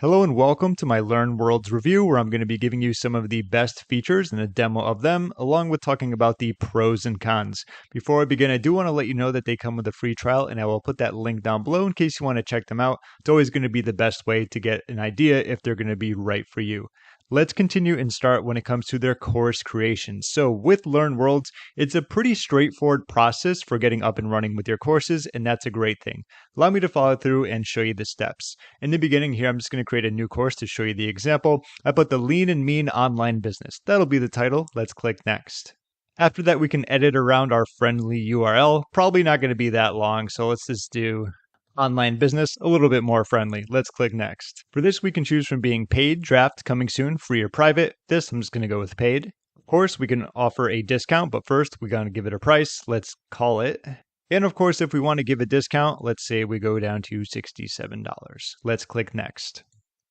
Hello and welcome to my LearnWorlds review, where I'm going to be giving you some of the best features and a demo of them, along with talking about the pros and cons. Before I begin, I do want to let you know that they come with a free trial, and I will put that link down below in case you want to check them out. It's always going to be the best way to get an idea if they're going to be right for you. Let's continue and start when it comes to their course creation. So with LearnWorlds, it's a pretty straightforward process for getting up and running with your courses, and that's a great thing. Allow me to follow through and show you the steps. In the beginning here, I'm just going to create a new course to show you the example. I put the Lean and Mean Online Business. That'll be the title. Let's click Next. After that, we can edit around our friendly URL. Probably not going to be that long, so let's just do Online Business, a little bit more friendly. Let's click Next. For this, we can choose from being paid, draft, coming soon, free, or private. This, I'm just going to go with paid. Of course, we can offer a discount, but first, we got to give it a price. Let's call it. And of course, if we want to give a discount, let's say we go down to $67. Let's click Next.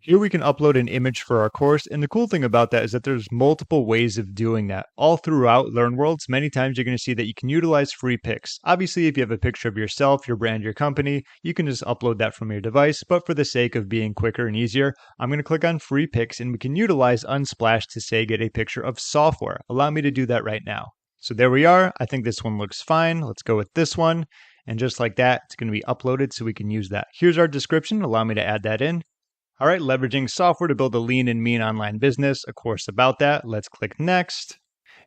Here we can upload an image for our course, and the cool thing about that is that there's multiple ways of doing that. All throughout LearnWorlds, many times you're going to see that you can utilize free pics. Obviously, if you have a picture of yourself, your brand, your company, you can just upload that from your device, but for the sake of being quicker and easier, I'm going to click on free pics, and we can utilize Unsplash to say get a picture of software. Allow me to do that right now. So there we are. I think this one looks fine. Let's go with this one. And just like that, it's going to be uploaded so we can use that. Here's our description. Allow me to add that in. All right, leveraging software to build a lean and mean online business. A course about that. Let's click Next.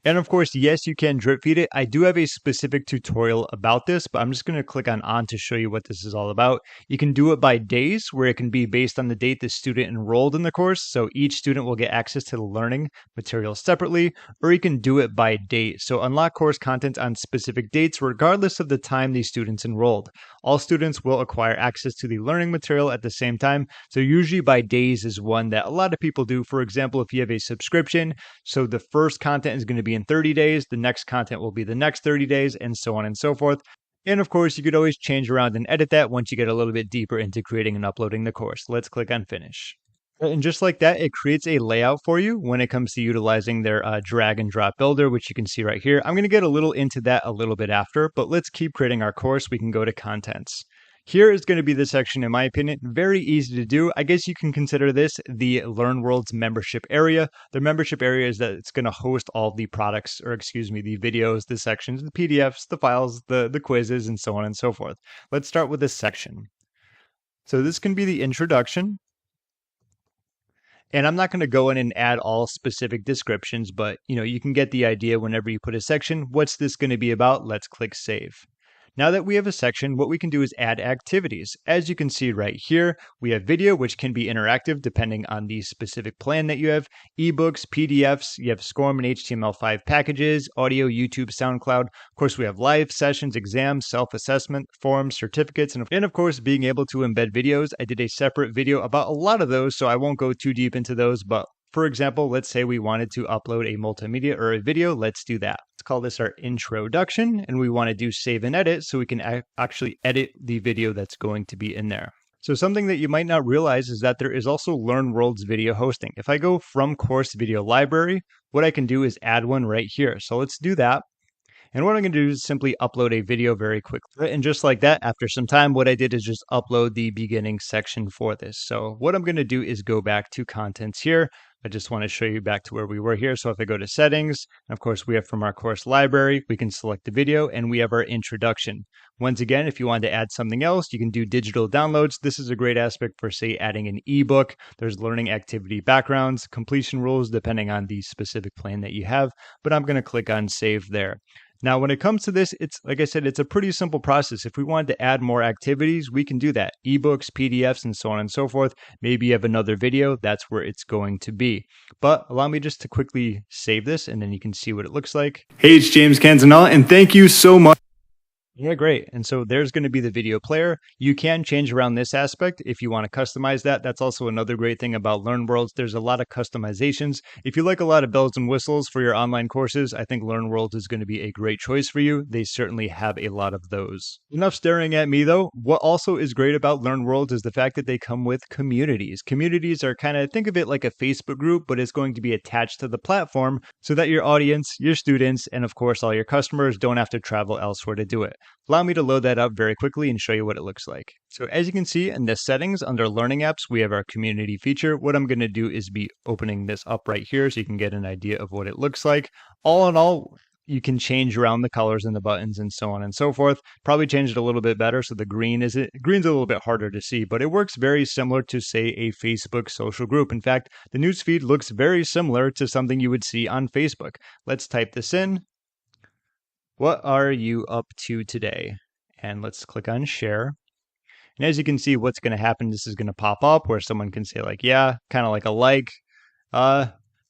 And of course, yes, you can drip feed it. I do have a specific tutorial about this, but I'm just going to click on to show you what this is all about. You can do it by days, where it can be based on the date the student enrolled in the course. So each student will get access to the learning materials separately, or you can do it by date. So unlock course content on specific dates, regardless of the time these students enrolled. All students will acquire access to the learning material at the same time. So usually by days is one that a lot of people do. For example, if you have a subscription, so the first content is going to be in 30 days, the next content will be the next 30 days, and so on and so forth. And of course, you could always change around and edit that once you get a little bit deeper into creating and uploading the course. Let's click on Finish. And just like that, it creates a layout for you when it comes to utilizing their drag and drop builder, which you can see right here. I'm going to get a little into that a little bit after, but let's keep creating our course. We can go to Contents. Here is going to be the section, in my opinion, very easy to do. I guess you can consider this the LearnWorlds membership area. The membership area is that it's going to host all the products, or excuse me, the videos, the sections, the PDFs, the files, the quizzes, and so on and so forth. Let's start with this section. So this can be the introduction. And I'm not going to go in and add all specific descriptions, but you can get the idea whenever you put a section. What's this going to be about? Let's click Save. Now that we have a section, what we can do is add activities. As you can see right here, we have video, which can be interactive depending on the specific plan that you have, ebooks, PDFs, you have SCORM and HTML5 packages, audio, YouTube, SoundCloud. Of course, we have live sessions, exams, self-assessment, forms, certificates, and of course, being able to embed videos. I did a separate video about a lot of those, so I won't go too deep into those, but for example, let's say we wanted to upload a multimedia or a video. Let's do that. Let's call this our introduction, and we want to do save and edit so we can actually edit the video that's going to be in there. So something that you might not realize is that there is also LearnWorlds video hosting. If I go from course video library, what I can do is add one right here. So let's do that. And what I'm going to do is simply upload a video very quickly. And just like that, after some time, what I did is just upload the beginning section for this. So what I'm going to do is go back to Contents here. I just want to show you back to where we were here. So if I go to Settings, of course, we have from our course library, we can select the video, and we have our introduction. Once again, if you want to add something else, you can do digital downloads. This is a great aspect for, say, adding an ebook. There's learning activity backgrounds, completion rules, depending on the specific plan that you have. But I'm going to click on Save there. Now, when it comes to this, it's like I said, it's a pretty simple process. If we wanted to add more activities, we can do that. Ebooks, PDFs, and so on and so forth. Maybe you have another video, that's where it's going to be. But allow me just to quickly save this, and then you can see what it looks like. Hey, it's James Canzanella, and thank you so much. Yeah, great. And so there's going to be the video player. You can change around this aspect if you want to customize that. That's also another great thing about LearnWorlds. There's a lot of customizations. If you like a lot of bells and whistles for your online courses, I think LearnWorlds is going to be a great choice for you. They certainly have a lot of those. Enough staring at me though. What also is great about LearnWorlds is the fact that they come with communities. Communities are kind of, think of it like a Facebook group, but it's going to be attached to the platform so that your audience, your students, and of course all your customers don't have to travel elsewhere to do it. allow me to load that up very quickly and show you what it looks like. So as you can see in the settings under learning apps, we have our community feature. What I'm going to do is be opening this up right here so you can get an idea of what it looks like. All in all, you can change around the colors and the buttons and so on and so forth. Probably change it a little bit better. So the green's a little bit harder to see, but it works very similar to, say, a Facebook social group. In fact, the newsfeed looks very similar to something you would see on Facebook. Let's type this in. What are you up to today? And let's click on share. And as you can see, what's going to happen, this is going to pop up where someone can say like, yeah, kind of like a like.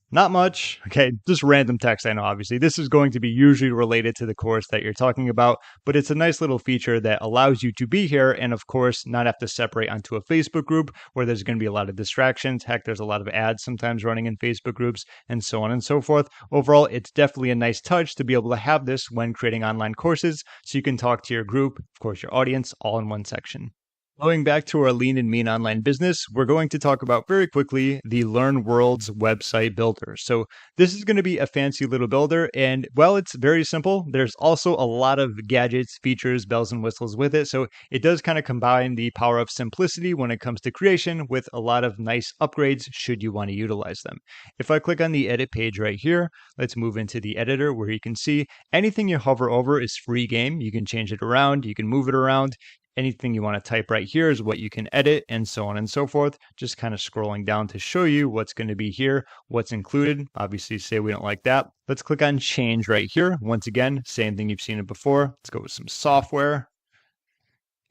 Not much. Okay, just random text, I know, obviously. This is going to be usually related to the course that you're talking about, but it's a nice little feature that allows you to be here and, of course, not have to separate onto a Facebook group where there's going to be a lot of distractions. Heck, there's a lot of ads sometimes running in Facebook groups and so on and so forth. Overall, it's definitely a nice touch to be able to have this when creating online courses so you can talk to your group, of course, your audience, all in one section. Going back to our lean and mean online business, we're going to talk about very quickly the LearnWorlds website builder. So this is going to be a fancy little builder, and while it's very simple, there's also a lot of gadgets, features, bells and whistles with it. So it does kind of combine the power of simplicity when it comes to creation with a lot of nice upgrades should you want to utilize them. If I click on the edit page right here, let's move into the editor where you can see anything you hover over is free game. You can change it around, you can move it around. Anything you want to type right here is what you can edit and so on and so forth. Just kind of scrolling down to show you what's going to be here, what's included. Obviously, say we don't like that. Let's click on change right here. Once again, same thing you've seen it before. Let's go with some software.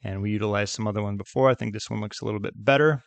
And we utilized some other one before. I think this one looks a little bit better.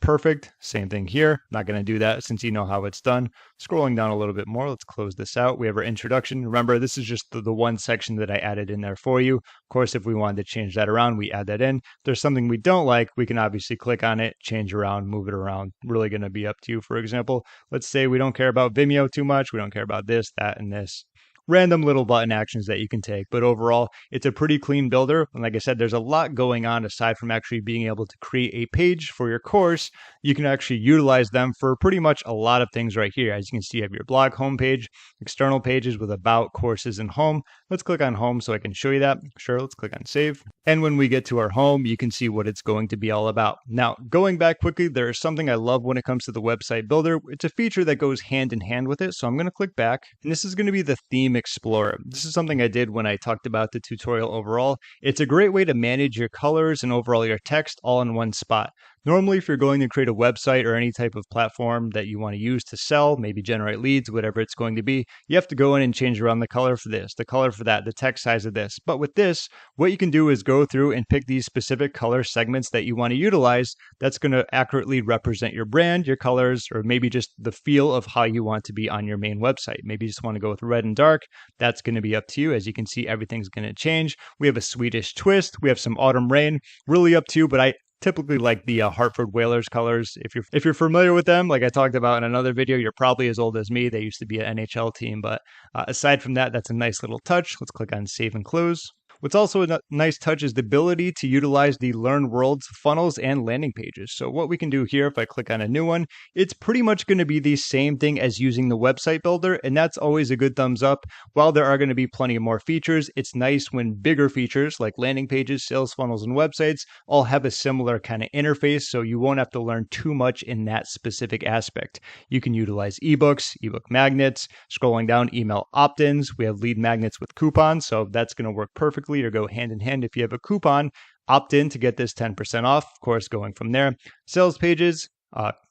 Perfect. Same thing here. Not going to do that since you know how it's done. Scrolling down a little bit more, let's close this out. We have our introduction. Remember, this is just the one section that I added in there for you. Of course, if we wanted to change that around, we add that in. If there's something we don't like, we can obviously click on it, change around, move it around. Really going to be up to you. For example, let's say we don't care about Vimeo too much. We don't care about this, that, and this. Random little button actions that you can take, but overall it's a pretty clean builder. And like I said, there's a lot going on aside from actually being able to create a page for your course. You can actually utilize them for pretty much a lot of things right here. As you can see, you have your blog homepage, external pages with about, courses, and home. Let's click on home so I can show you that. Sure, let's click on save. And when we get to our home, you can see what it's going to be all about. Now, going back quickly, there is something I love when it comes to the website builder. It's a feature that goes hand in hand with it. So I'm going to click back, and this is going to be the theme explorer. This is something I did when I talked about the tutorial overall. It's a great way to manage your colors and overall your text all in one spot. Normally, if you're going to create a website or any type of platform that you want to use to sell, maybe generate leads, whatever it's going to be, you have to go in and change around the color for this, the color for that, the text size of this. But with this, what you can do is go through and pick these specific color segments that you want to utilize that's going to accurately represent your brand, your colors, or maybe just the feel of how you want to be on your main website. Maybe you just want to go with red and dark. That's going to be up to you. As you can see, everything's going to change. We have a Swedish twist. We have some autumn rain. Really up to you, but I typically like the Hartford Whalers colors. If you're familiar with them, like I talked about in another video, you're probably as old as me. They used to be an NHL team, but aside from that, that's a nice little touch. Let's click on save and close. What's also a nice touch is the ability to utilize the LearnWorlds funnels and landing pages. So what we can do here, if I click on a new one, it's pretty much going to be the same thing as using the website builder, and that's always a good thumbs up. While there are going to be plenty of more features, it's nice when bigger features like landing pages, sales funnels, and websites all have a similar kind of interface, so you won't have to learn too much in that specific aspect. You can utilize ebooks, ebook magnets, scrolling down, email opt-ins. We have lead magnets with coupons, so that's going to work perfectly or go hand in hand. If you have a coupon, opt in to get this 10% off. Of course, going from there. Sales pages,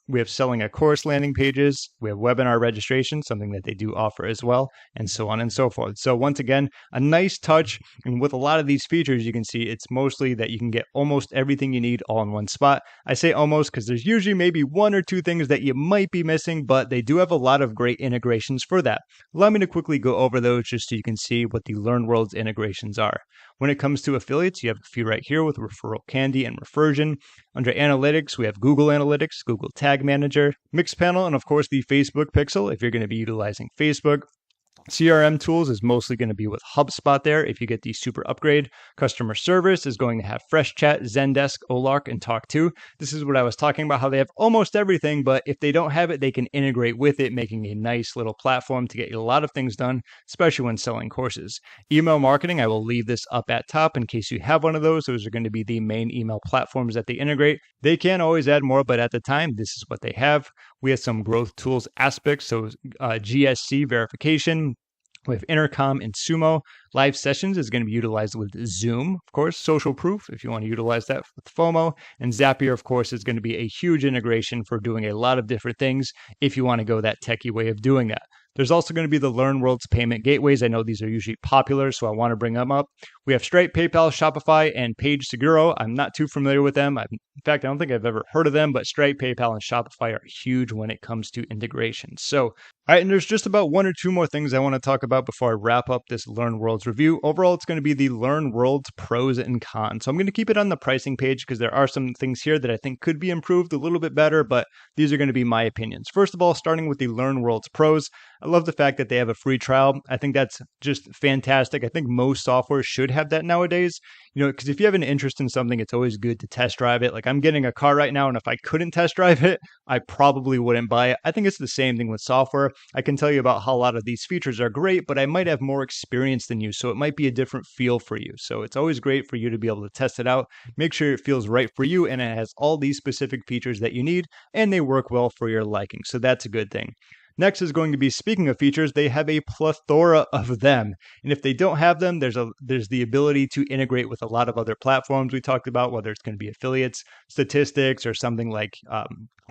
we have selling a course landing pages. We have webinar registration, something that they do offer as well, and so on and so forth. So once again, a nice touch. And with a lot of these features, you can see it's mostly that you can get almost everything you need all in one spot. I say almost because there's usually maybe one or two things that you might be missing, but they do have a lot of great integrations for that. Allow me to quickly go over those just so you can see what the LearnWorlds integrations are. When it comes to affiliates, you have a few right here with Referral Candy and Refersion. Under analytics, we have Google Analytics, Google Tag Manager, Mixpanel, and of course the Facebook Pixel if you're going to be utilizing Facebook. CRM tools is mostly going to be with HubSpot there if you get the super upgrade. Customer service is going to have Freshchat, Zendesk, Olark, and Talk2. This is what I was talking about, how they have almost everything, but if they don't have it, they can integrate with it, making a nice little platform to get a lot of things done, especially when selling courses. Email marketing, I will leave this up at top in case you have one of those. Those are going to be the main email platforms that they integrate. They can always add more, but at the time, this is what they have. We have some growth tools aspects, so GSC verification, with Intercom and Sumo. Live sessions is going to be utilized with Zoom, of course. Social proof, if you want to utilize that with FOMO. And Zapier, of course, is going to be a huge integration for doing a lot of different things if you want to go that techie way of doing that. There's also going to be the LearnWorlds payment gateways. I know these are usually popular, so I want to bring them up. We have Stripe, PayPal, Shopify, and PageSeguro. I'm not too familiar with them. In fact, I don't think I've ever heard of them, but Stripe, PayPal, and Shopify are huge when it comes to integration. So, all right, and there's just about one or two more things I want to talk about before I wrap up this LearnWorlds review. Overall, it's going to be the LearnWorlds pros and cons. So I'm going to keep it on the pricing page because there are some things here that I think could be improved a little bit better, but these are going to be my opinions. First of all, starting with the LearnWorlds pros, I love the fact that they have a free trial. I think that's just fantastic. I think most software should have that nowadays. Because if you have an interest in something, it's always good to test drive it. Like I'm getting a car right now, and if I couldn't test drive it, I probably wouldn't buy it. I think it's the same thing with software. I can tell you about how a lot of these features are great, but I might have more experience than you, so it might be a different feel for you. So it's always great for you to be able to test it out, make sure it feels right for you, and it has all these specific features that you need, and they work well for your liking. So that's a good thing. Next is going to be, speaking of features, they have a plethora of them. And if they don't have them, there's the ability to integrate with a lot of other platforms we talked about, whether it's going to be affiliates, statistics, or something like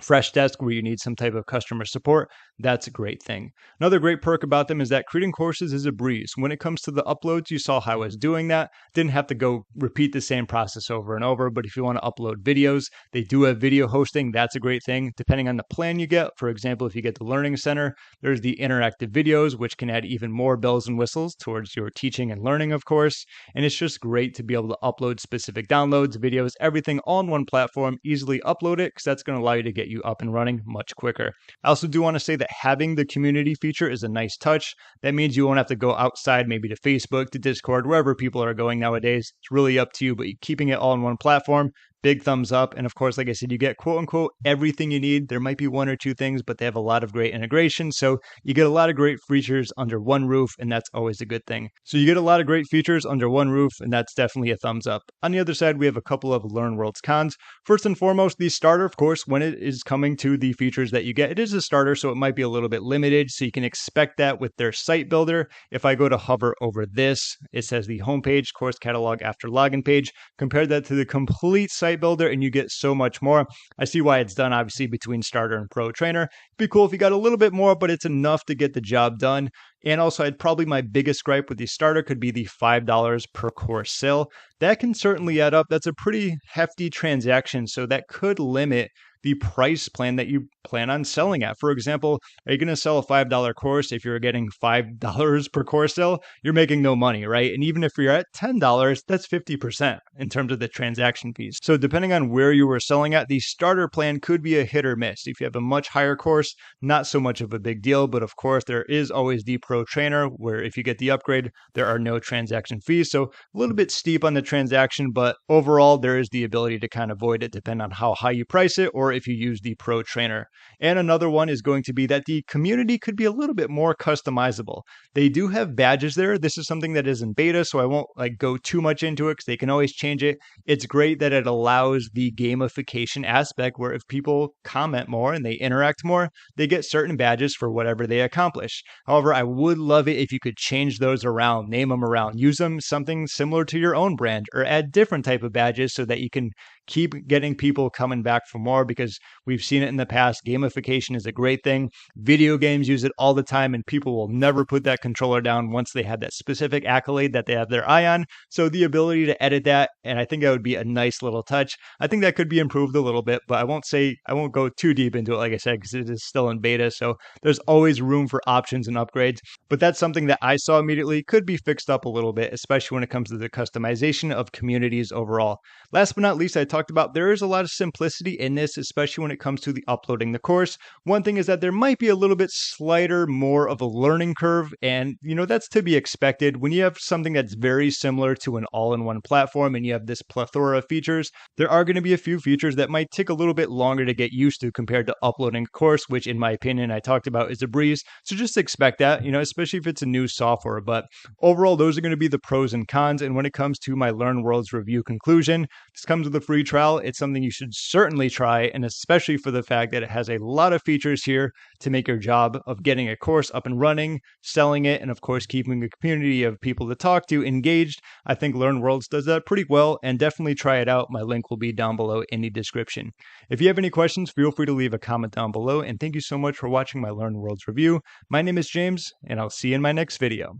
Freshdesk where you need some type of customer support. That's a great thing. Another great perk about them is that creating courses is a breeze. When it comes to the uploads, you saw how I was doing that. Didn't have to go repeat the same process over and over, but if you want to upload videos, they do have video hosting. That's a great thing. Depending on the plan you get, for example, if you get the Learning Center, there's the interactive videos, which can add even more bells and whistles towards your teaching and learning, of course. And it's just great to be able to upload specific downloads, videos, everything on one platform, easily upload it, because that's going to allow you to get you up and running much quicker. I also do want to say that having the community feature is a nice touch. That means you won't have to go outside, maybe to Facebook, to Discord, wherever people are going nowadays. It's really up to you, but keeping it all in one platform, big thumbs up. And of course, like I said, you get quote unquote everything you need. There might be one or two things, but they have a lot of great integration. So you get a lot of great features under one roof, and that's always a good thing. So you get a lot of great features under one roof, and that's definitely a thumbs up. On the other side, we have a couple of LearnWorlds cons. First and foremost, the starter, of course, when it is coming to the features that you get, it is a starter, so it might be a little bit limited. So you can expect that with their site builder. If I go to hover over this, it says the homepage, course catalog after login page. Compare that to the complete site builder, and you get so much more. I see why it's done, obviously, between starter and pro trainer. It'd be cool if you got a little bit more, but it's enough to get the job done. And also, probably my biggest gripe with the starter could be the $5 per course sale. That can certainly add up. That's a pretty hefty transaction, so that could limit the price plan that you plan on selling at. For example, are you going to sell a $5 course? If you're getting $5 per course sale, you're making no money, right? And even if you're at $10, that's 50% in terms of the transaction fees. So depending on where you were selling at, the starter plan could be a hit or miss. If you have a much higher course, not so much of a big deal, but of course there is always the pro trainer, where if you get the upgrade, there are no transaction fees. So a little bit steep on the transaction, but overall there is the ability to kind of avoid it depending on how high you price it, or if you use the pro trainer. And another one is going to be that the community could be a little bit more customizable. They do have badges there. This is something that is in beta, so I won't go too much into it because they can always change it. It's great that it allows the gamification aspect, where if people comment more and they interact more, they get certain badges for whatever they accomplish. However, I would love it if you could change those around, name them around, use them something similar to your own brand, or add different type of badges so that you can keep getting people coming back for more, because we've seen it in the past. Gamification is a great thing. Video games use it all the time, and people will never put that controller down once they have that specific accolade that they have their eye on. So the ability to edit that, and I think that would be a nice little touch. I think that could be improved a little bit, but I won't go too deep into it, like I said, because it is still in beta. So there's always room for options and upgrades, but that's something that I saw immediately could be fixed up a little bit, especially when it comes to the customization of communities overall. Last but not least, I talked about, there is a lot of simplicity in this, especially when it comes to the uploading the course. One thing is that there might be a little bit slighter, more of a learning curve, and that's to be expected. When you have something that's very similar to an all-in-one platform and you have this plethora of features, there are going to be a few features that might take a little bit longer to get used to compared to uploading a course, which in my opinion, I talked about, is a breeze. So just expect that, especially if it's a new software. But overall, those are going to be the pros and cons. And when it comes to my LearnWorlds review conclusion, this comes with a free trial. It's something you should certainly try, and especially for the fact that it has a lot of features here to make your job of getting a course up and running, selling it, and of course, keeping a community of people to talk to engaged. I think LearnWorlds does that pretty well, and definitely try it out. My link will be down below in the description. If you have any questions, feel free to leave a comment down below, and thank you so much for watching my LearnWorlds review. My name is James, and I'll see you in my next video.